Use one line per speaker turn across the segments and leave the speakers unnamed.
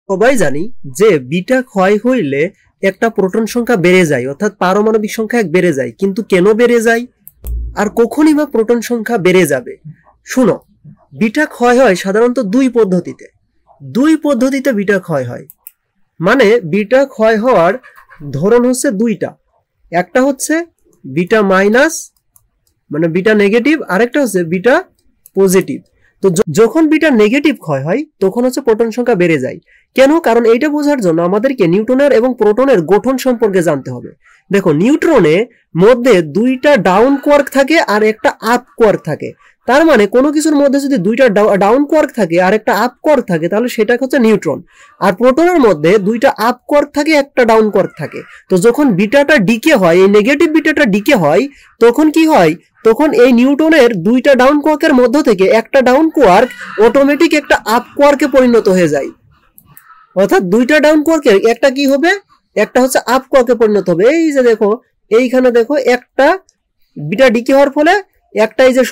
সবাই জানি যে বিটা ক্ষয় হইলে একটা প্রোটন সংখ্যা বেড়ে যায়, অর্থাৎ পারমাণবিক সংখ্যা এক বেড়ে যায়। কিন্তু কেন বেড়ে যায় আর কখনই বা প্রোটন সংখ্যা বেড়ে যাবে? শুনো, বিটা ক্ষয় হয় সাধারণত দুই পদ্ধতিতে বিটা ক্ষয় হয়। মানে বিটা ক্ষয় হওয়ার ধরন হচ্ছে দুইটা। একটা হচ্ছে বিটা মাইনাস মানে বিটা নেগেটিভ, আরেকটা হচ্ছে বিটা পজিটিভ। তো যখন বিটা নেগেটিভ ক্ষয় হয় তখন হচ্ছে প্রোটন সংখ্যা বেড়ে যায়। কেন? কারণ এইটা বোঝার জন্য আমাদেরকে নিউট্রনের এবং প্রোটনের গঠন সম্পর্কে জানতে হবে। দেখো, নিউট্রনে মধ্যে দুইটা ডাউন কোয়ার্ক থাকে আর একটা আপ কোয়ার্ক থাকে। তার মানে কোনো কিছুর মধ্যে যদি দুইটা ডাউন কোয়ার্ক থাকে আর একটা আপ কোয়ার্ক থাকে তাহলে সেটা হচ্ছে নিউট্রন। আর প্রোটনের মধ্যে দুইটা আপ কোয়ার্ক থাকে, একটা ডাউন কোয়ার্ক থাকে। তো যখন বিটাটা ডিকে হয়, এই নেগেটিভ বিটাটা ডিকে হয়, তখন কি হয়? তখন এই নিউটনের দুইটা ডাউন কোয়ার্কের মধ্য থেকে একটা ডাউন কোয়ার্ক অটোমেটিক একটা আপ কোয়ার্কে পরিণত হয়ে যায়। অর্থাৎ দুইটা ডাউন কোয়ার্কের একটা কি হবে? একটা হচ্ছে আপ কোয়ার্কে পরিণত হবে। এই যে দেখো, এইখানে দেখো, একটা বিটা ডিকে হওয়ার ফলে একটা এই যে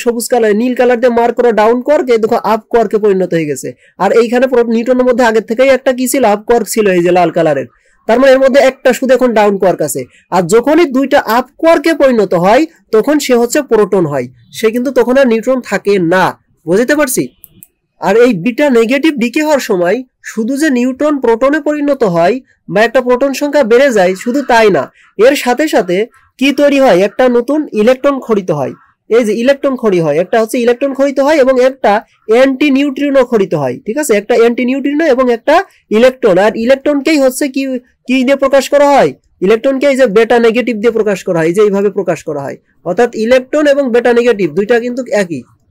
সবুজ কালার, নীল কালার দিয়ে মার্ক করা ডাউন কোয়ার্ক, এই দেখো আপ কোয়ার্কে পরিণত হয়ে গেছে। আর এইখানে নিউটনের মধ্যে আগের থেকেই একটা কি ছিল? আপ কোয়ার্ক ছিল, এই যে লাল কালারের। তার মানে এর মধ্যে একটা শুধু এখন ডাউন কোয়ার্ক আছে। আর যখনই দুইটা আপ কোয়ার্কে পরিণত হয় তখন সে হচ্ছে প্রোটন হয়। সে কিন্তু তখন আর নিউট্রন থাকে না। বুঝতে পারছি? আর এই বিটা নেগেটিভ ডিকে হওয়ার সময় শুধু যে নিউট্রন প্রোটনে পরিণত হয় বা একটা প্রোটন সংখ্যা বেড়ে যায় শুধু তাই না, এর সাথে সাথে কি তৈরি হয়? একটা নতুন ইলেকট্রন খরিত হয়। এই যে ইলেকট্রন খরিত হয়, একটা হচ্ছে ইলেকট্রন খরিত হয় এবং একটা অ্যান্টি নিউট্রিনো খরিত হয়। ঠিক আছে, একটা অ্যান্টি নিউট্রিনো এবং একটা ইলেকট্রন। আর ইলেকট্রনকেই হচ্ছে কি কি দিয়ে প্রকাশ করা হয়? ইলেকট্রনকে এই যে বেটা নেগেটিভ দিয়ে প্রকাশ করা হয়, এই যে এইভাবে প্রকাশ করা হয়। অর্থাৎ ইলেকট্রন এবং বেটা নেগেটিভ দুইটা কিন্তু একই।